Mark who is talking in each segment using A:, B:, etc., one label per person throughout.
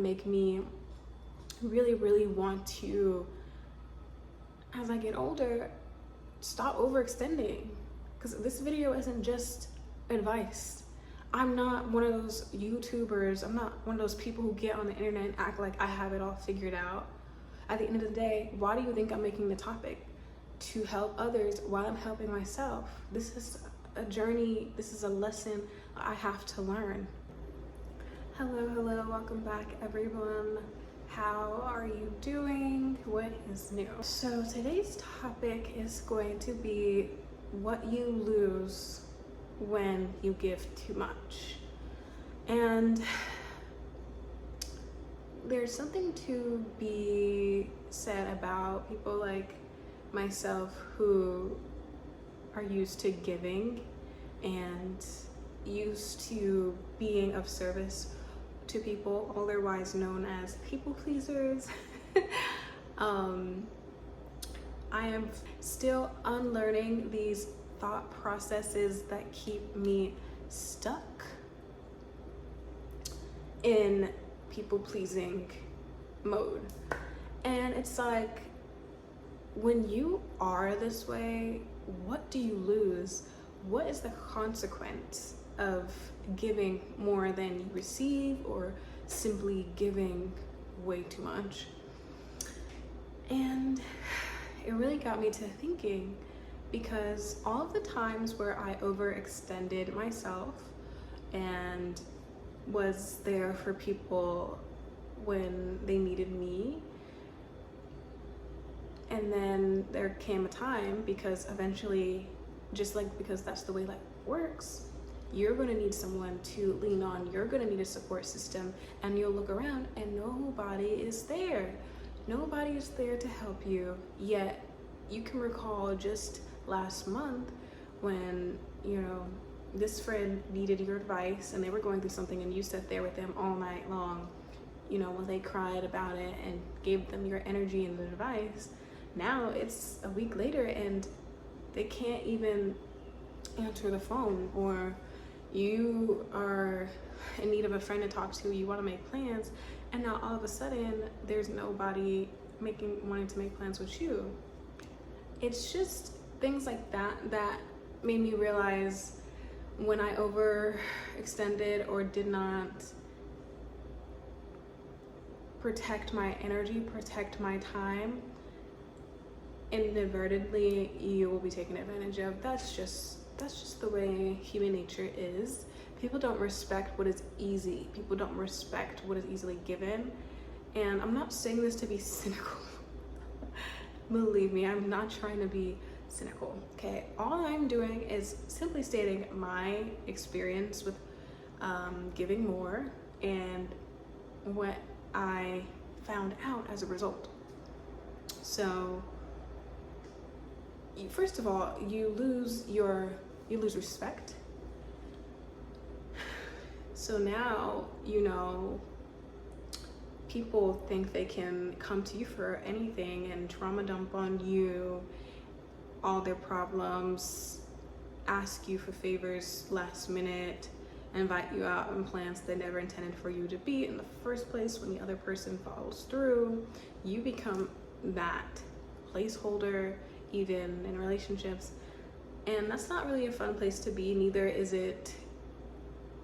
A: make me really want to, as I get older, stop overextending. Because this video isn't just advice. I'm not one of those YouTubers, I'm not one of those people who get on the internet and act like I have it all figured out. At the end of the day, why do you think I'm making the topic? To help others while I'm helping myself. This is a journey, this is a lesson I have to learn. Hello, welcome back everyone. How are you doing? What is new? So today's topic is going to be what you lose when you give too much. And there's something to be said about people like myself who are used to giving and used to being of service to people, otherwise known as people pleasers. I am still unlearning these thought processes that keep me stuck in people pleasing mode. And it's like, when you are this way, what do you lose? What is the consequence of giving more than you receive, or simply giving way too much? And it really got me to thinking, because all of the times where I overextended myself and was there for people when they needed me, and then there came a time, because eventually, because that's the way life works, you're going to need someone to lean on, you're going to need a support system, and you'll look around and nobody is there. Nobody is there to help you. Yet you can recall just last month when, this friend needed your advice and they were going through something, and you sat there with them all night long, when they cried about it and gave them your energy and advice. Now it's a week later and they can't even answer the phone, or you are in need of a friend to talk to, you want to make plans, and now all of a sudden there's nobody wanting to make plans with you. It's just things like that that made me realize, when I overextended or did not protect my energy, protect my time, inadvertently you will be taken advantage of. That's just the way human nature is. People don't respect what is easy. People don't respect what is easily given. And I'm not saying this to be cynical. Believe me, I'm not trying to be cynical, okay? All I'm doing is simply stating my experience with giving more and what I found out as a result. So, first of all, you lose respect. So now, people think they can come to you for anything and trauma dump on you all their problems, ask you for favors last minute, invite you out on plans they never intended for you to be in the first place. When the other person follows through, you become that placeholder, even in relationships. And that's not really a fun place to be, neither is it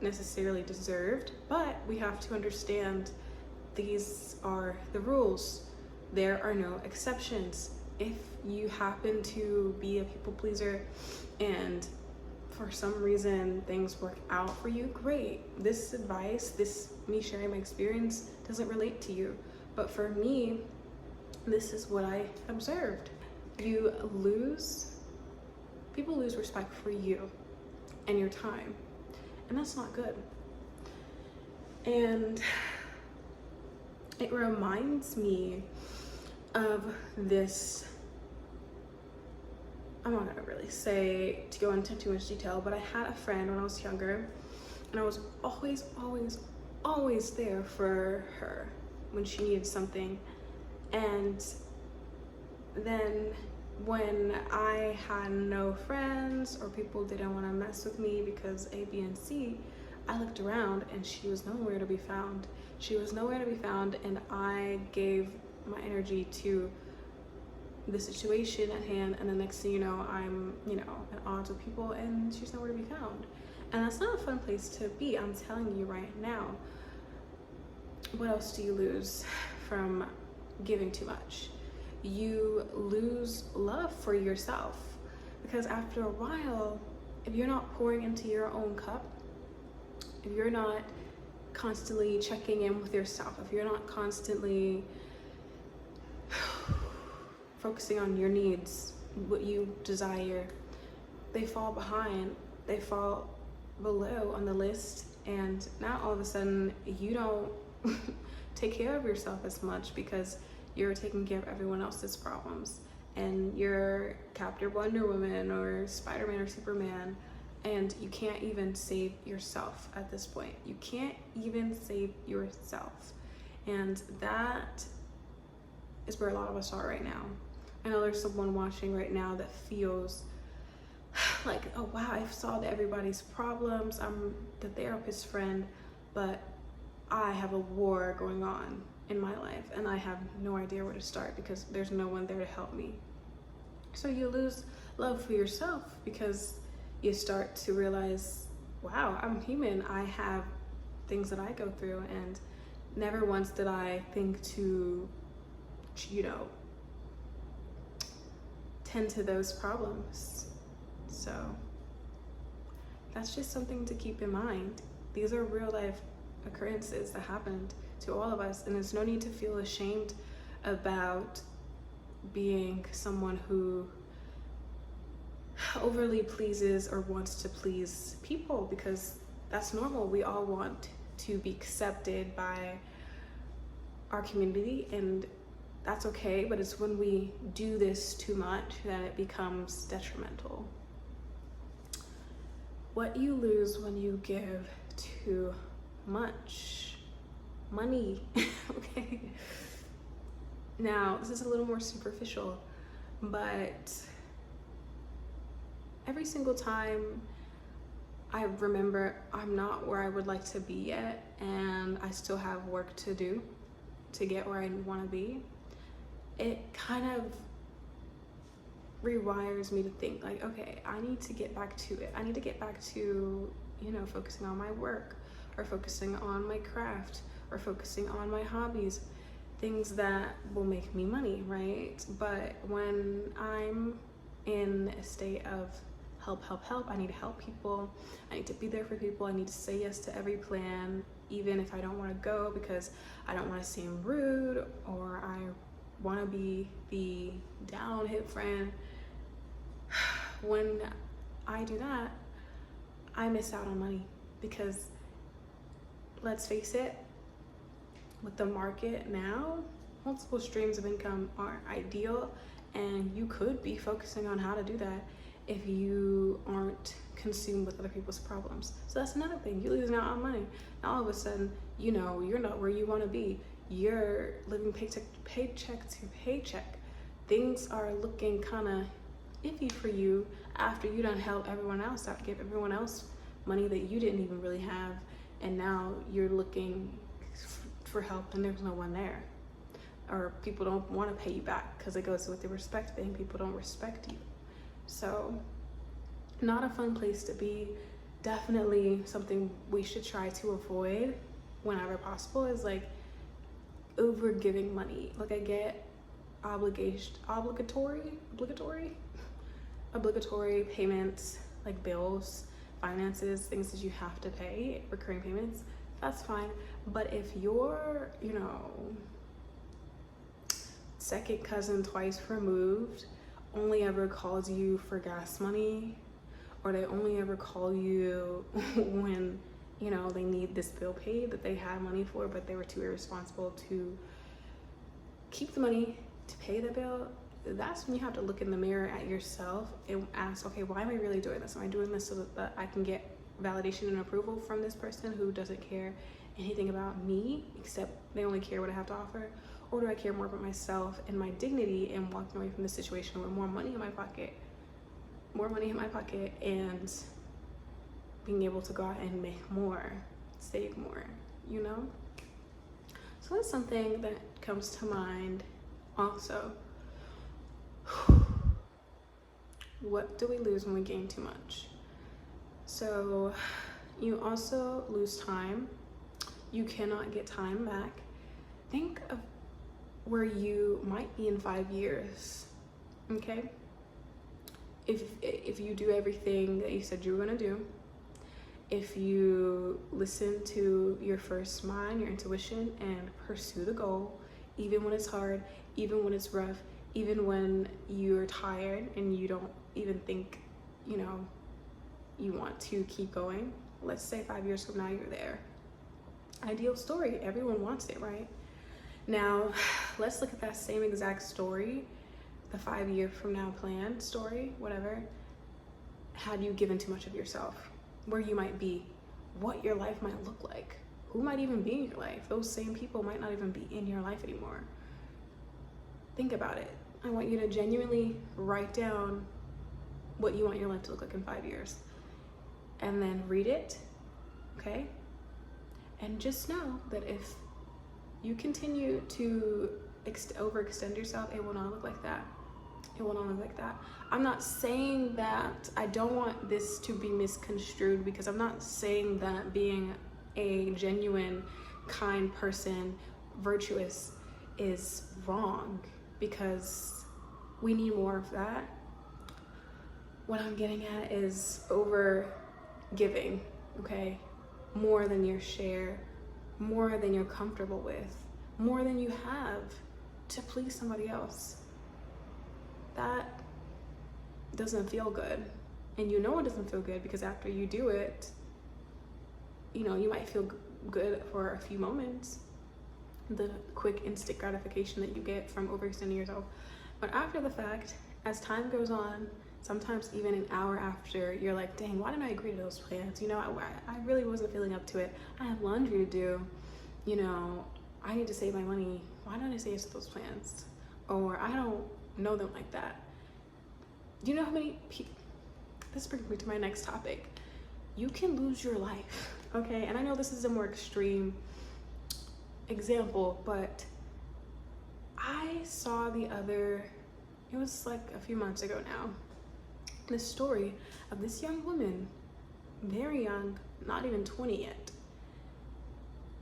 A: necessarily deserved, but we have to understand these are the rules. There are no exceptions. If you happen to be a people pleaser and for some reason things work out for you, great. This advice, me sharing my experience doesn't relate to you. But for me, this is what I observed. People lose respect for you and your time, and that's not good. And it reminds me of this, I'm not gonna really say to go into too much detail, but I had a friend when I was younger, and I was always there for her when she needed something. And then when I had no friends, or people didn't want to mess with me because A, B, and C, I looked around and she was nowhere to be found. She was nowhere to be found, and I gave my energy to the situation at hand, and the next thing you know, I'm, you know, at odds with people, and she's nowhere to be found. And that's not a fun place to be, I'm telling you right now. What else do you lose from giving too much? You lose love for yourself, because after a while, if you're not pouring into your own cup, if you're not constantly checking in with yourself, if you're not constantly focusing on your needs, what you desire, they fall behind, they fall below on the list, and now all of a sudden you don't take care of yourself as much because you're taking care of everyone else's problems, and you're Captain Wonder Woman or Spider-Man or Superman, and you can't even save yourself at this point. You can't even save yourself. And that is where a lot of us are right now. I know there's someone watching right now that feels like, oh wow, I've solved everybody's problems, I'm the therapist friend, but I have a war going on in my life and I have no idea where to start because there's no one there to help me. So you lose love for yourself because you start to realize, wow, I'm human, I have things that I go through, and never once did I think to, you know, tend to those problems. So that's just something to keep in mind. These are real life occurrences that happened to all of us, and there's no need to feel ashamed about being someone who overly pleases or wants to please people, because that's normal. We all want to be accepted by our community, and that's okay, but it's when we do this too much that it becomes detrimental. What you lose when you give too much money. Okay, now this is a little more superficial, but every single time I remember I'm not where I would like to be yet, and I still have work to do to get where I want to be, it kind of rewires me to think like, okay, I need to get back to it. I need to get back to, you know, focusing on my work, or focusing on my craft, or focusing on my hobbies, things that will make me money, right? But when I'm in a state of help, I need to help people, I need to be there for people, I need to say yes to every plan, even if I don't want to go because I don't want to seem rude, or I want to be the down hip friend. When I do that, I miss out on money, because let's face it, with the market now, multiple streams of income are ideal, and you could be focusing on how to do that if you aren't consumed with other people's problems. So that's another thing, you're losing out on money. Now all of a sudden, you know, you're not where you want to be. You're living paycheck to paycheck. Things are looking kind of iffy for you after you done help everyone else out, give everyone else money that you didn't even really have, and now you're looking for help and there's no one there, or people don't want to pay you back, because it goes with the respect thing. People don't respect you. So not a fun place to be. Definitely something we should try to avoid whenever possible, is like over giving money. Like, I get obligatory payments, like bills, finances, things that you have to pay, recurring payments, that's fine. But if you're, you know, second cousin twice removed only ever calls you for gas money, or they only ever call you when, you know, they need this bill paid that they had money for, but they were too irresponsible to keep the money to pay the bill, that's when you have to look in the mirror at yourself and ask, okay, why am I really doing this? Am I doing this so that I can get validation and approval from this person who doesn't care anything about me, except they only care what I have to offer? Or do I care more about myself and my dignity, and walking away from the situation with more money in my pocket, and being able to go out and make more, save more, you know? So that's something that comes to mind also. What do we lose when we gain too much? So you also lose time. You cannot get time back. Think of where you might be in 5 years, okay? If you do everything that you said you were gonna do, if you listen to your first mind, your intuition, and pursue the goal, even when it's hard, even when it's rough, even when you're tired and you don't even think, you know, you want to keep going. Let's say 5 years from now you're there. Ideal story, everyone wants it, right? Now, let's look at that same exact story, the 5 year from now plan story, whatever. Had you given too much of yourself, where you might be, what your life might look like, who might even be in your life. Those same people might not even be in your life anymore. Think about it. I want you to genuinely write down what you want your life to look like in 5 years, and then read it, okay? And just know that if you continue to overextend yourself, it will not look like that. It will not look like that. I'm not saying that, I don't want this to be misconstrued, because I'm not saying that being a genuine, kind person, virtuous, is wrong, because we need more of that. What I'm getting at is over giving, okay? More than your share, more than you're comfortable with, more than you have to please somebody else. That doesn't feel good. And you know it doesn't feel good, because after you do it, you know, you might feel good for a few moments, the quick instant gratification that you get from overextending yourself. But after the fact, as time goes on, sometimes even an hour after, you're like, dang, why didn't I agree to those plans? You know, I really wasn't feeling up to it. I have laundry to do. You know, I need to save my money. Why don't I say yes to those plans? Or I don't know them like that. Do you know how many people, this brings me to my next topic. You can lose your life, okay? And I know this is a more extreme example, but I saw it was like a few months ago now, the story of this young woman, very young, not even 20 yet,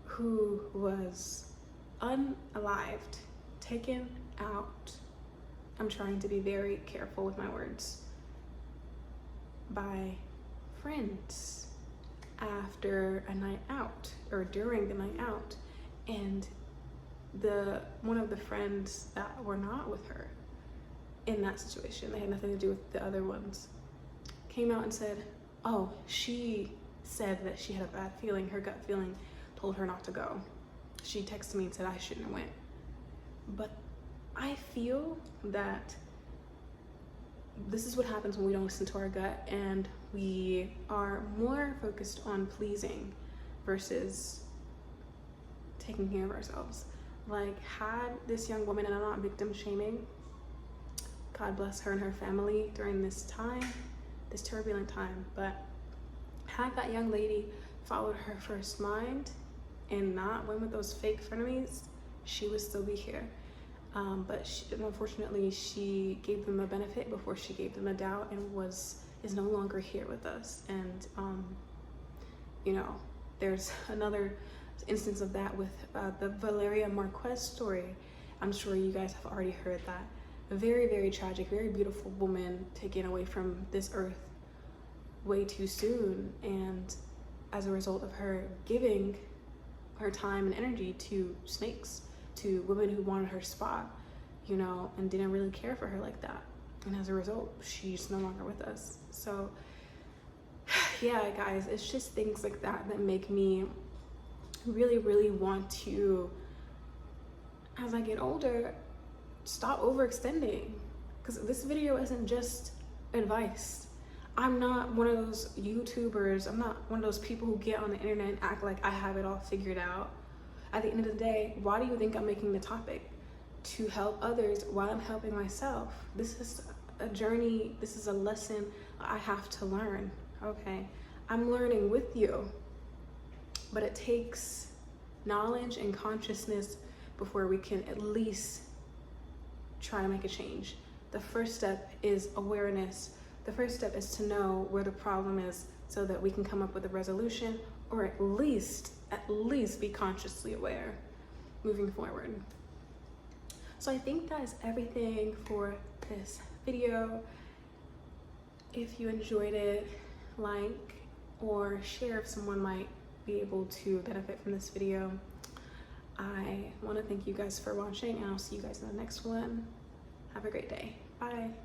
A: who was unalived, taken out, I'm trying to be very careful with my words, by friends after a night out, or during the night out. And one of the friends that were not with her in that situation, they had nothing to do with the other ones, came out and said, oh, she said that she had a bad feeling, her gut feeling told her not to go. She texted me and said I shouldn't have went. But I feel that this is what happens when we don't listen to our gut, and we are more focused on pleasing versus taking care of ourselves. Like, had this young woman, and I'm not victim shaming, God bless her and her family during this time, this turbulent time, but had that young lady followed her first mind and not went with those fake frenemies, she would still be here. But unfortunately, she gave them a benefit before she gave them a doubt, and is no longer here with us. And you know, there's another instance of that with the Valeria Marquez story. I'm sure you guys have already heard that. A very, very tragic, very beautiful woman taken away from this earth way too soon, and as a result of her giving her time and energy to snakes, to women who wanted her spot, you know, and didn't really care for her like that. And as a result, she's no longer with us. So yeah, guys, it's just things like that that make me really, really want to, as I get older, stop overextending. Because this video isn't just advice. I'm not one of those YouTubers, I'm not one of those people who get on the internet and act like I have it all figured out. At the end of the day, why do you think I'm making the topic? To help others while I'm helping myself. This is a journey, this is a lesson I have to learn, okay? I'm learning with you, but it takes knowledge and consciousness before we can at least try to make a change. The first step is awareness. The first step is to know where the problem is so that we can come up with a resolution, or at least be consciously aware moving forward. So I think that is everything for this video. If you enjoyed it, like or share if someone might be able to benefit from this video. I want to thank you guys for watching, and I'll see you guys in the next one. Have a great day. Bye.